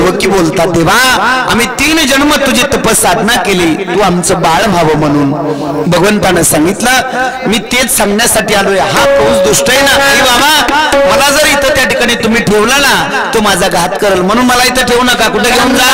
देवकी बोलतात, देवा आम्ही 3 जन्म तुझी तपसाधना केली, तू आमचं बाळ व्हावं म्हणून. भगवंतानं सांगितलं, मी तेच सांगण्यासाठी आलोय. हा कंस दुष्ट आहे ना, आई बाबा मला जर इथं त्या ठिकाणी तुम्ही ठेवला ना, तो माझा घात करेल, म्हणून मला इथं ठेवू नका, कुठे घेऊन जा.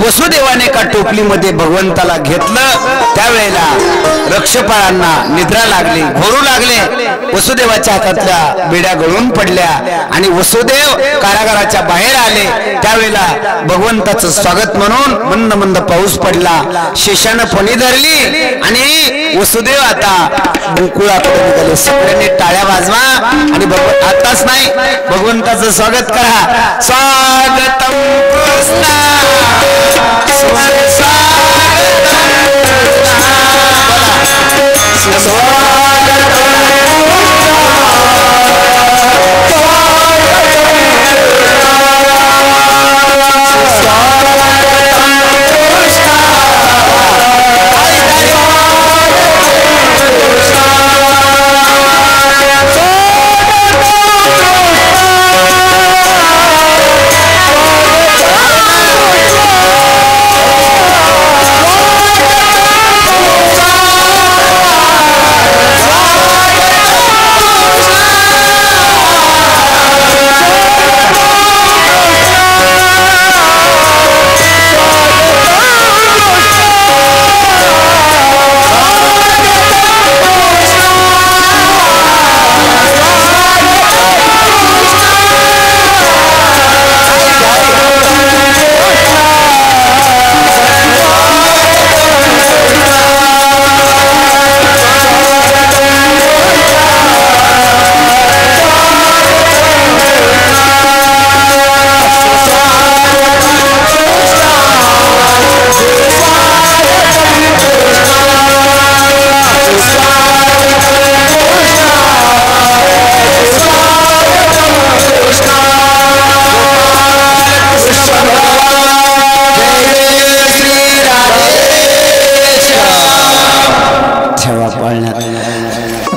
वसुदेवाने का टोपलीमध्ये भगवंताला घेतलं, त्यावेळेला रक्षपाळांना निद्रा लागली, घोरू लागले. वसुदेवाच्या हातातल्या बेड्या गळून पडल्या आणि वसुदेव कारागाराच्या बाहेर आले. त्यावेळेला भगवंताचं स्वागत म्हणून मंद मंद पाऊस पडला, शेषानं फणी धरली आणि वसुदेव आता गोकुळाकडे निघाले. सगळ्यांनी टाळ्या वाजवा आणि आताच नाही, भगवंताचं स्वागत करा. स्वागतम कृष्ण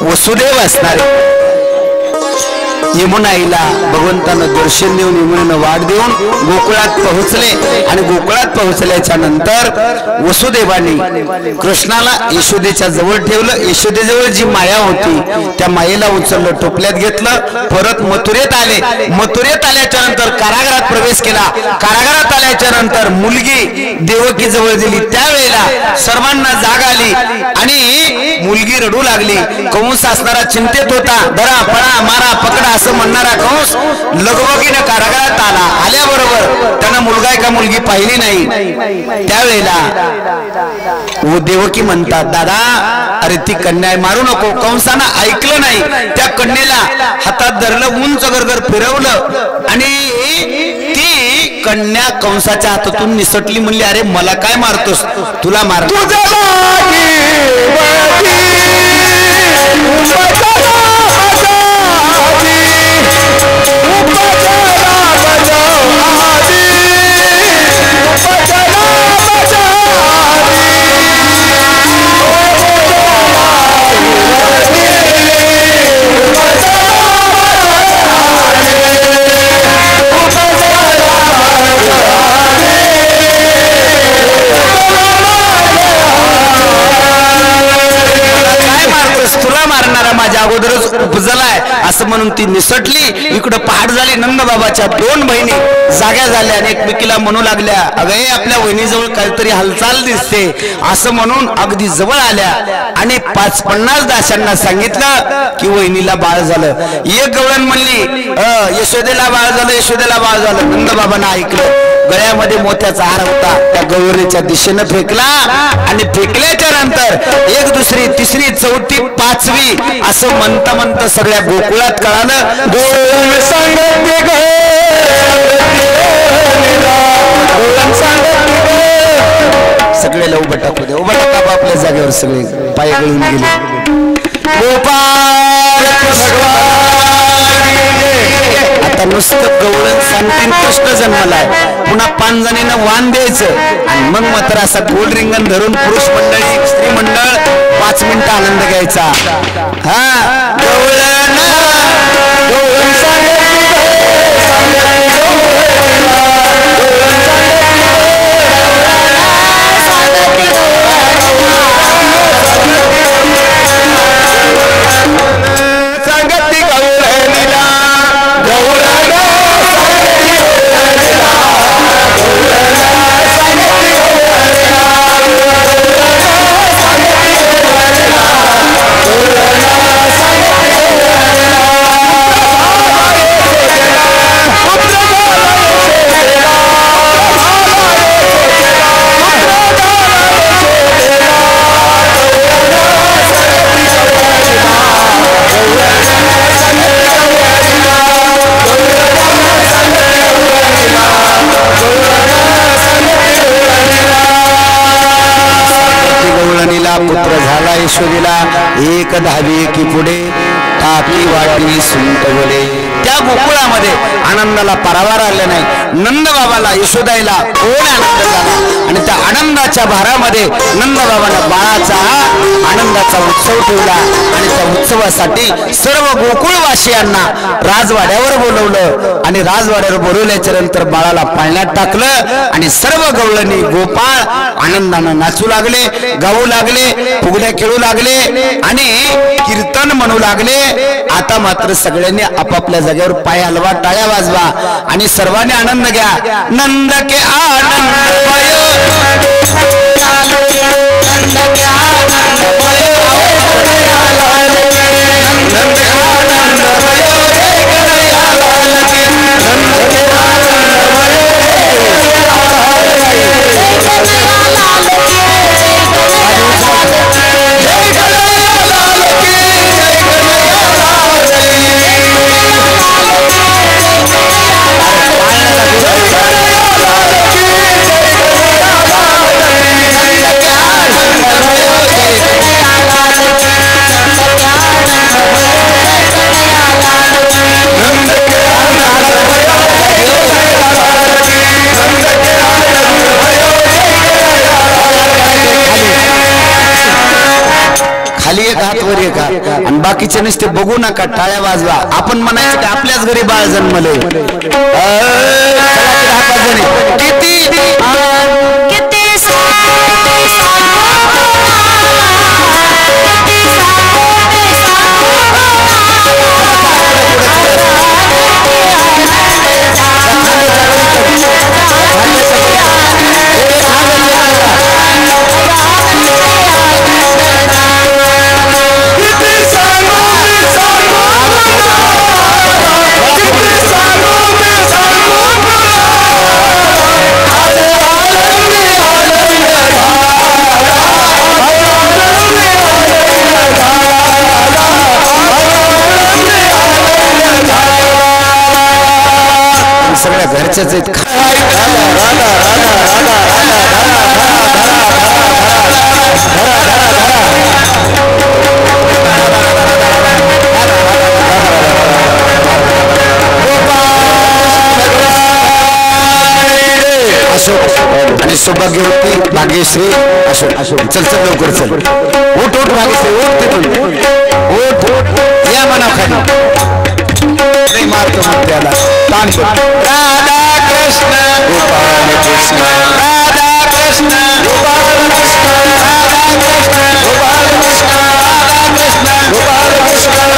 वसुदेव असणारे यमुनाईला भगवंतानं दर्शन देऊन यमुनेनं वाट देऊन गोकुळात पोहोचले आणि गोकुळात पोहोचल्याच्या नंतर वसुदेवाने कृष्णाला यशोदेच्या जवळ ठेवलं. यशोदेजवळ जी माया होती त्या मायेला उचललं, टोपल्यात घेतलं, परत मथुरेत आले. मथुरेत आल्याच्या नंतर कारागृहात प्रवेश केला. कारागृहात आल्याच्या नंतर मुलगी देवकी जवळ दिली. त्यावेळेला सर्वांना जाग आली आणि मुलगी रडू लागली. कंस असणारा चिंतेत होता. धरा पळा मारा पकडा असं म्हणणारा कंस लगबगीने कारागृहात आला. आल्याबरोबर त्यानं मुलगा का मुलगी पाहिली नाही. त्यावेळेला देवकी म्हणतात, दादा अरे ती कन्या मारू नको. कंसानं ऐकलं नाही. त्या कन्येला हातात धरलं, उंच गरगर फिरवलं आणि ती कन्या कंसाच्या हातातून निसटली. म्हणली, अरे मला काय मारतोस, तुला मार. उपजला माझ्या अगोदरच उपजलाय असं म्हणून ती निसटली. इकडं पहाट झाली. नंदबाबाच्या दोन बहिणी जाग्या झाल्या आणि एकमेकीला म्हणू लागल्या, अगं आपल्या वहिनीजवळ काहीतरी हालचाल दिसते असं म्हणून अगदी जवळ आल्या आणि 50 दाशांना सांगितलं की वहिनीला बाळ झालं. एक गवळण म्हणली यशोदेला बाळ झालं, यशोदेला बाळ झालं. नंदबाबांना ऐकलं. गळ्यामध्ये मोत्याचा हार होता, त्या गौरीच्या दिशेनं फेकला आणि फेकल्याच्या नंतर एक दुसरी तिसरी चौथी पाचवी असं म्हणता म्हणता सगळ्या गोकुळात कळालं. सगळे उभं टाकू दे, उभं टाका आपल्या जागेवर सगळे पाय गळून गेले. गोपाळ आता नुसतं गवळण सांगतील कृष्ण जन्मलाय, पुन्हा 5 जणींना वाण द्यायचं आणि मग मात्र असा गोल रिंगण धरून पुरुष मंडळी स्त्री मंडळ 5 मिनिटं आनंद घ्यायचा. हा गवळण पुत्र झाला. यशोदेला एक धावे की पुढे टाकी वाटी सुंटवले. त्या गोकुळामध्ये आनंदाला पारावार आले नाही. नंदबाबाला यशोदाईला कोण आनंद झाला आणि त्या आनंदाच्या भारामध्ये नंदबाबाला बाळाचा आनंदाचा उत्सव ठेवला आणि त्या उत्सवासाठी सर्व गोकुळवासियांना राजवाड्यावर बोलवलं आणि राजवाड्यावर बोलवल्याच्या नंतर बाळाला पाळण्यात टाकलं आणि सर्व गवळणी गोपाळ आनंदानं नाचू लागले, गाऊ लागले, फुगड्या खेळू लागले आणि कीर्तन म्हणू लागले. आता मात्र सगळ्यांनी आपापल्या जागेवर पाय हलवा, टाळ्या वाजवा आणि सर्वांनी आनंद घ्या. नंद के आनंद भयो, नंद के आनंद भयो, नंद के आनंद भयो, खाली एक हात वर एक हात आणि बाकीचे नुसते बघू नका, टाळ्या वाजवा. आपण म्हणायचं की आपल्याच घरी बाळ जन्मले. किती सगळ्या घरच्याच आहेत. अशोक आणि सौभाग्यवती भाग्यश्री. अशोक अशोक चल चल लवकर चल. उठ उठ भाग्यश्री, उठ तिथून उठ. या म्हणा खाली मारतो त्याला. राधा कृष्ण गोपाल कृष्ण, राधा कृष्ण गोपाल कृष्ण, राधा कृष्ण गोपाल कृष्ण, राधा कृष्ण गोपाल कृष्ण.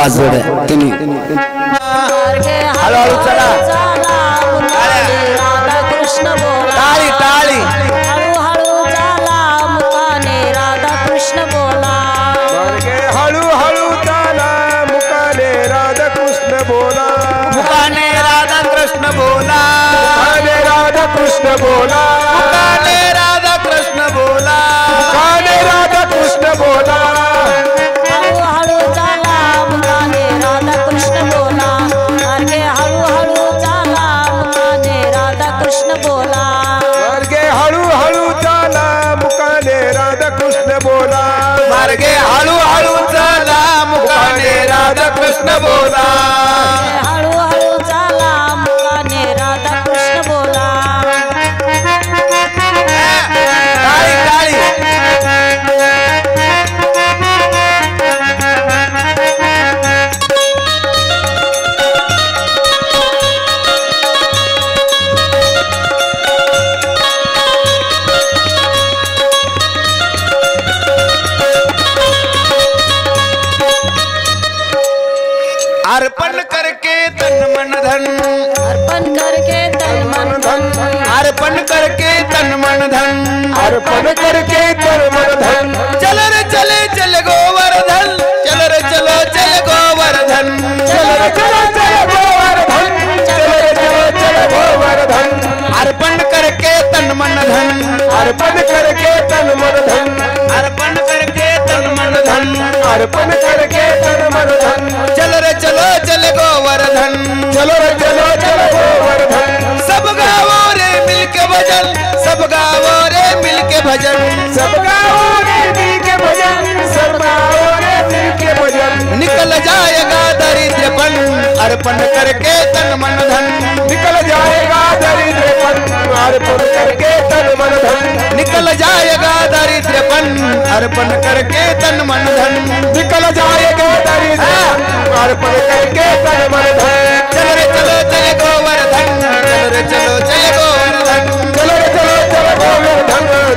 पाच जोड्या तिन्ही हळूहळू चला राधा कृष्ण बोला टाळी टाळी हळूहळू चाला मुकाने राधा कृष्ण बोला हळूहळू चाला मुकाने राधा कृष्ण बोला मुकाने राधा कृष्ण बोला मुकाने राधा कृष्ण बोला मुकाने राधा कृष्ण बोला मुकाने राधा कृष्ण बोला हळूहळू चाला मुकाने राधा कृष्ण बोला मार्गे हळूहळू चाला मुकाने राधा कृष्ण बोला मार्गे हळूहळू चाला मुकाने राधा कृष्ण बोला मार्गे हळूहळू चला मुकाने राधा कृष्ण बोला हळूहळू चाला मुकाने राधा कृष्ण बोला टाळी टाळी अर्पण करके तन मन धन अर्पण करके तन मन धन अर्पण करके तन मन धन अर्पण करके तन मन धन चल रे चले चल गोवर्धन चल रे चलो चल गोवर्धन चल रे चलो चल गोवर्धन चल रे चलो चल गोवर्धन अर्पण करके तन मन धन अर्पण करके तन मन धन अर्पण करके तन मन धन अर्पण करके तन मन धन चल रे चलो चल गोवर्धन चलो रे चलो चल गोवर्धन सब गाओ रे मिलके भजन सब गाओ रे मिलके भजन सब गाओ रे मिलके भजन सब गाओ रे मिलके भजन निकल जाएगा दरिद्रपन अर्पण करके तन मन धन निकल जाएगा दरिद्रपन अर्पण करके तन मन धन निकल जाएगा दरिद्रपन अर्पण करके तन मन धन निकल जाएगा दरिद्रपन अर्पण करके तन मन धन चल रे चलो चल गोवर्धन चल रे चलो चल गोवर्धन चलो रे चलो चल गोवर्धन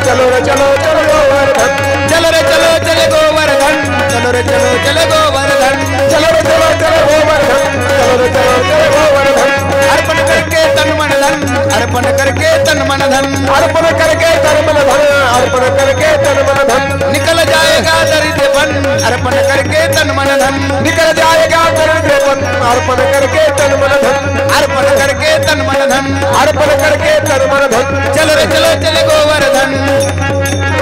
चलो रे चलो चल गोवर्धन चल रे चलो चल गोवर्धन चलो रे चलो चल गोवर्धन चलो रे चलो चल गोवर्धन चलो रे चलो चल गोवर्धन अर्पण करके तन मन धन अर्पण करके तन मन धन अर्पण करके तन मन धन अर्पण करके तन मन धन निकल जाएगा दरिद्रपन अर्पण करके तन मन धन निकल जाएगा दरिद्रपन अर्पण करके तन मन धन अर्पण करके तन मन धन अर्पण करके तन मन धन चल रे चलो चल गोवर्धन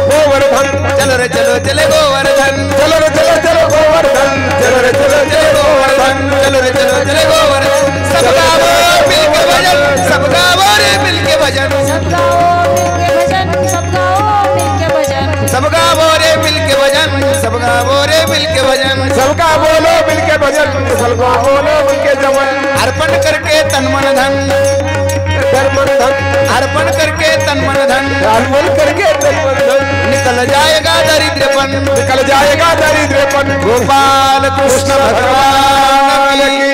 गोवर्धन चल रे चलो चल गोवर्धन चलो रे चलो चल गोवर्धन चलो रे चलो चल गोवर्धन चल रे चलो चल गोवर्धन सब गाओ मिलके भजन सब गाओ रे मिलके भजन सब गाओ मिलके भजन सब गाओ मिलके भजन सब गाओ रे मिलके भजन सब गाओ रे मिलके भजन सबका बोलो मिलके भजन सबका बोलो मिलके जमन अर्पण करके तन मन धन मन धन अर्पण करके तन मन धन अर्पण करके तन मन धन निकल जाएगा दरिद्रपन निकल जाएगा दरिद्रपन गोपाल कृष्ण भगवान की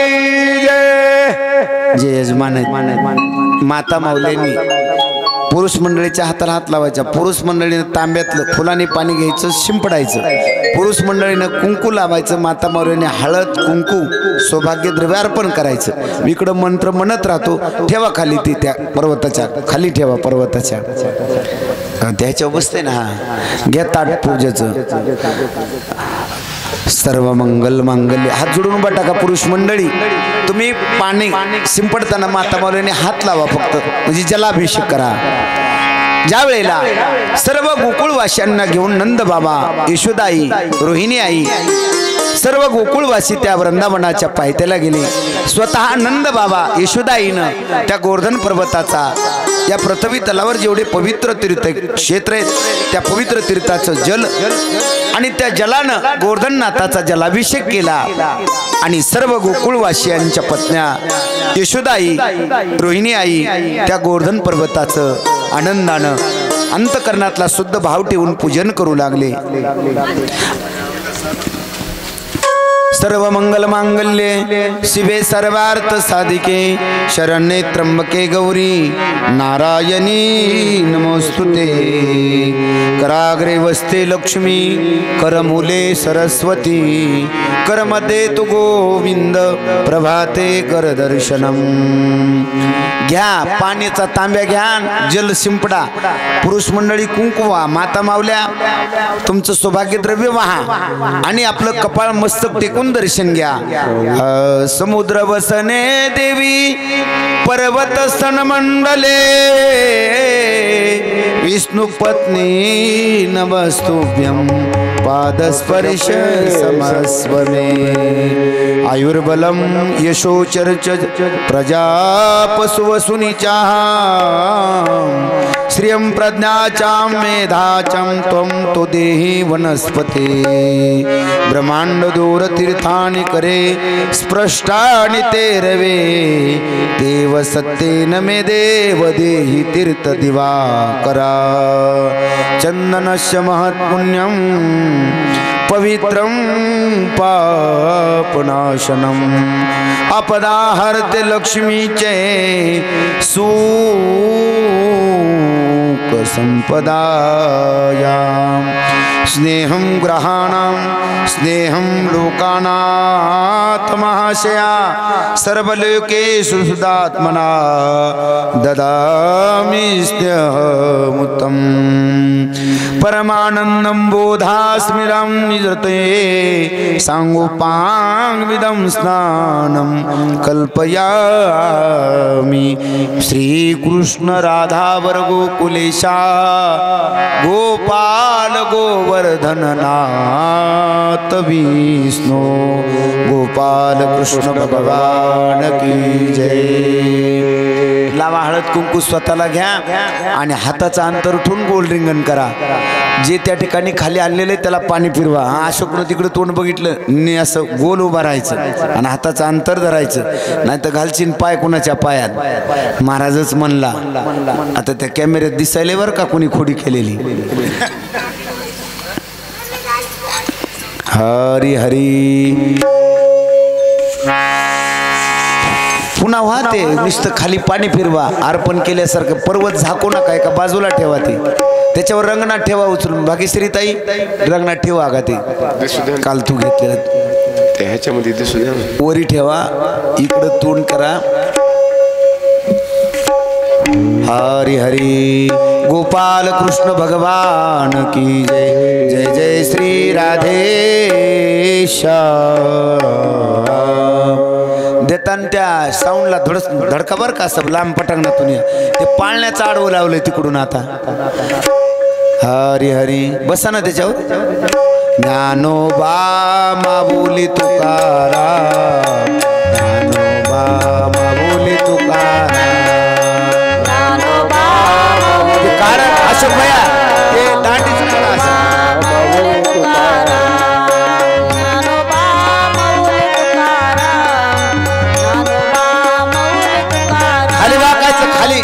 जय जे यजमान आहेत माता माऊलींनी पुरुष मंडळीच्या हाताला हात लावायचा पुरुष मंडळीनं तांब्यातलं फुलाने पाणी घ्यायचं शिंपडायचं पुरुष मंडळीनं कुंकू लावायचं माता माऊलीने हळद कुंकू सौभाग्य द्रव्य अर्पण करायचं इकडं मंत्र म्हणत राहतो ठेवा खाली ती त्या पर्वताच्या खाली ठेवा पर्वताच्या त्याच्या बसते ना घ्या ताट पूजेचं सर्व मंगल मांगल्य हात जोडून उभा टाका पुरुष मंडळी तुम्ही पाणी शिंपडताना माता माऊलीने हात लावा फक्त म्हणजे जलाभिषेक करा ज्या वेळेला सर्व गोकुळवासियांना घेऊन नंद बाबा यशोदाई रोहिणी आई सर्व गोकुळवासी त्या वृंदावनाच्या पायथ्याला गेले स्वतः नंद बाबा यशोदाईनं त्या गोवर्धन पर्वताचा या पृथ्वी तलावर जेवढे पवित्र तीर्थ क्षेत्र आहेत त्या पवित्र तीर्थाचं जल आणि त्या जलानं गोवर्धननाथाचा जलाभिषेक केला आणि सर्व गोकुळवासियांच्या पत्न्या यशोदाई रोहिणी आई त्या गोवर्धन पर्वताचं आनंदानं अंतकरणातला शुद्ध भाव ठेवून पूजन करू लागले सर्व मंगल मांगल्ये शिवे सर्वार्थ साधिके शरण्ये त्र्यंबके गौरी नारायणी नमोस्तुते कराग्रे वसते लक्ष्मी करमुले सरस्वती करमध्ये तू गोविंद प्रभाते कर दर्शनम. घ्या पाण्याचा तांब्या घ्या, जल शिंपडा, पुरुष मंडळी कुंकुवा, माता मावल्या तुमचं सौभाग्य द्रव्य वाहा आणि आपलं कपाळ मस्तक टेकून दर्शन घ्या. समुद्र वसने देवी पर्वत स्तन मंडले विष्णु पत्नी नमस्तुभ्यं पादस्पर्श समस्व मे. आयुर्बलम यशोचर्च प्रजा पशुवसुनिचा श्रियं प्रज्ञाचां मेधाचं त्वं तो देहि वनस्पते. ब्रह्मांड दूर तीर्थानि करे स्पृष्टानि ते रवे देव सत्येन मे देव देहि तीर्थ दिवाकरा. चंदनस्य महत्पुण्यं पवित्रं पापनाशनम अपदाहरते लक्ष्मीचे सुख संपदायां. स्नेहं ग्रहाणां स्नेहं लोकानात्महाशया सर्वलोकेषु सुदात्मना ददामि स्नेहमुत्तम. परमानन्दं बोधास्मिरं निजते सांगोपाङ्गविदं स्नानं कल्पयामि. श्रीकृष्ण राधावर गोकुलेशा गोपाल गोवर्धननाथ विष्णु गोपाल कृष्ण भगवान की जय. लावा हळद कुंकू स्वतःला घ्या आणि हाताचा अंतर उठून गोल रिंगण करा. जे त्या ठिकाणी खाली आणलेले त्याला पाणी फिरवा. अशोकनं तिकडे तोंड बघितलं ने असं गोल उभा राहायचं आणि हाताचं अंतर धरायचं, नाही तर घालशीन पाय कुणाच्या पायात. महाराजच म्हणला आता त्या कॅमेऱ्यात दिसायले बरं का कोणी खोडी केलेली. हरी हरी. पुन्हा वाहते नुसतं खाली पाणी फिरवा. अर्पण केल्यासारखं पर्वत झाकू नका, एका बाजूला ठेवा ते, त्याच्यावर रंगणात ठेवा उचलून. भाग्यश्री ताई रंगणात ठेवा का ते काल तू घेतलेलं ते ह्याच्यामध्ये दिसू द्या. वरी ठेवा, इकडं तोंड करा. हरी हरी. गोपाल कृष्ण भगवान की जय. जय जय श्री राधेश्याम. देताना त्या साऊंडला धडका बर का सब लांब पटांगणातून ते पाळण्याचं आडवं लावलंय तिकडून. आता हरी हरी. बसा ना त्याच्यावर. ज्ञानोबा माऊली तुकाराम, ज्ञानोबा माऊली तुकाराम. कारण अशोक भैया ते दांडीच खाली वाकायचं खाली.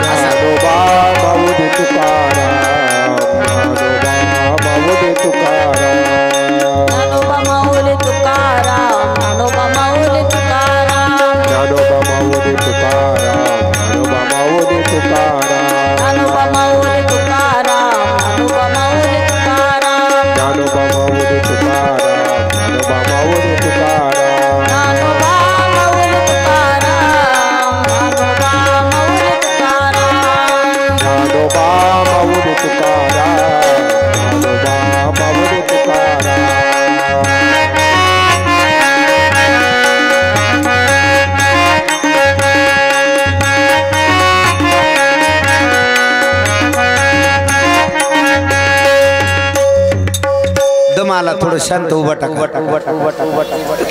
मला थोडं शांत उभा टाका.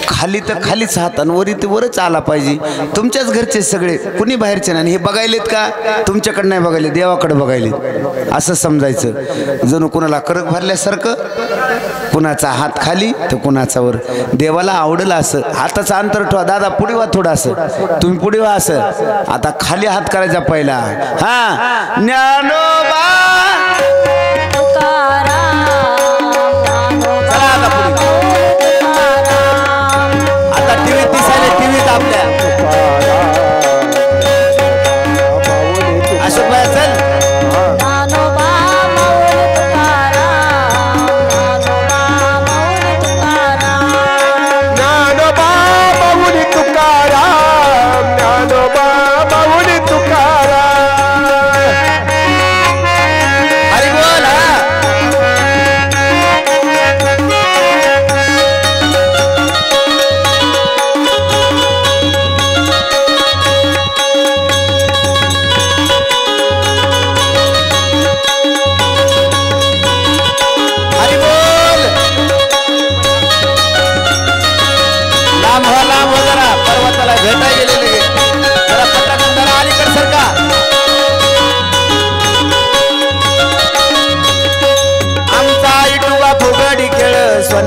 खाली तर खालीच हात आणि वरी ते वरच आला पाहिजे. तुमच्याच घरचे सगळे, कुणी बाहेरचे नाही. हे बघायलेत का तुमच्याकडे नाही बघायले, देवाकडे बघायलेत असं समजायचं. जणू कुणाला करक भरल्यासारखं, कुणाचा हात खाली तर कुणाचा वर. देवाला आवडलं असं. हाताचं अंतर ठेवा. दादा पुढे वा थोडं असं, तुम्ही पुढे वा असं. आता खाली हात करायचा पहिला. हा ज्ञानोबा आता टीव्हीत दिसायला, टीव्हीत आपल्या अशोक भाई चल.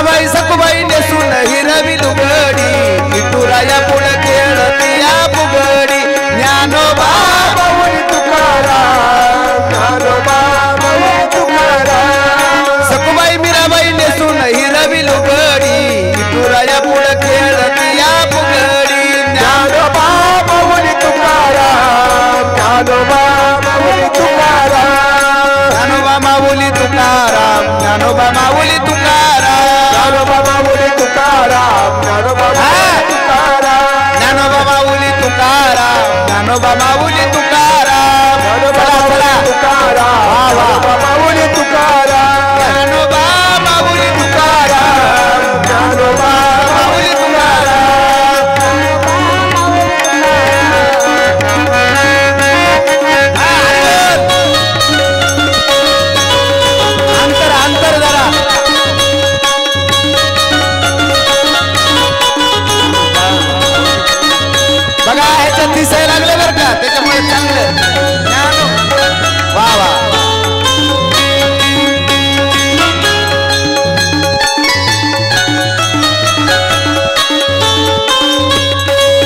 जनाबाई सखुबाई नेसून हिरवी लुगडी विठुराया पुढे खेळती या बुगडी ज्ञानोबा माऊली तुकाराम ज्ञानोबा माऊली तुकाराम सखुबाई मीराबाई नेसून हिरवी लुगडी विठुराया पुढे खेळती या बुगडी ज्ञानोबा माऊली तुकाराम ज्ञानोबा माऊली तुकाराम ज्ञानोबा माऊली तुकाराम ज्ञानोबा माऊली तुकाराम ज्ञानोबा माऊली तुकाराम ज्ञानोबा माऊली तुकाराम ज्ञानोबा माऊली तुकाराम ज्ञानोबा माऊली तुकाराम ज्ञानोबा माऊली तुकाराम ज्ञानोबा माऊली तुकाराम ज्ञानोबा माऊली तुकाराम ज्ञानोबा माऊली तुकाराम अंतर अंतर जरा बघा ह्याच्यात दिसायला लागलं बरं का त्याच्यामुळे चांगलं वा वा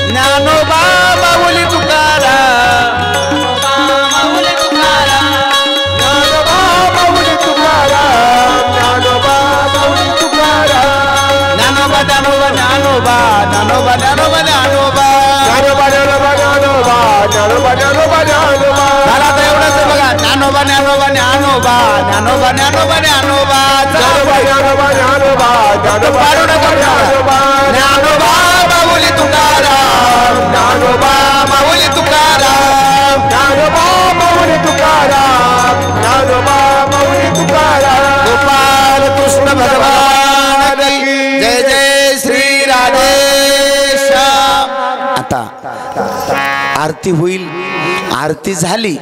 ज्ञानोबा माऊली तुकाराम माऊली तुकाराम ज्ञानोबा माऊली तुकाराम ज्ञानोबा माऊली तुकाराम ज्ञानोबा ज्ञानोबा ज्ञानोबा ज्ञानोबा ज्ञानोबा ज्ञानोबा ज्ञानोबा ज्ञानोबा ज्ञानोबा ज्ञानोबा ज्ञानोबा ज्ञानोबा झाला तर एवढंच आहे बघा ज्ञानोबा ज्ञानोबा ज्ञानोबा ज्ञानोबा ज्ञानोबा ज्ञानोबा ज्ञानोबा ज्ञानोबा ज्ञानोबा ज्ञानोबा पाडू नका ज्ञानोबा ज्ञानोबा माऊली तुकाराम ज्ञानोबा माऊली तुकाराम ज्ञानोबा माऊली तुकाराम ज्ञानोबा माऊली तुकाराम गोपाल कृष्ण भगवान की जय जय श्री राधेश्याम आता आरती होईल आरती झाली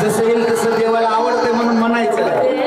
जसं येईल तसं देवाला आवडते म्हणून म्हणायचं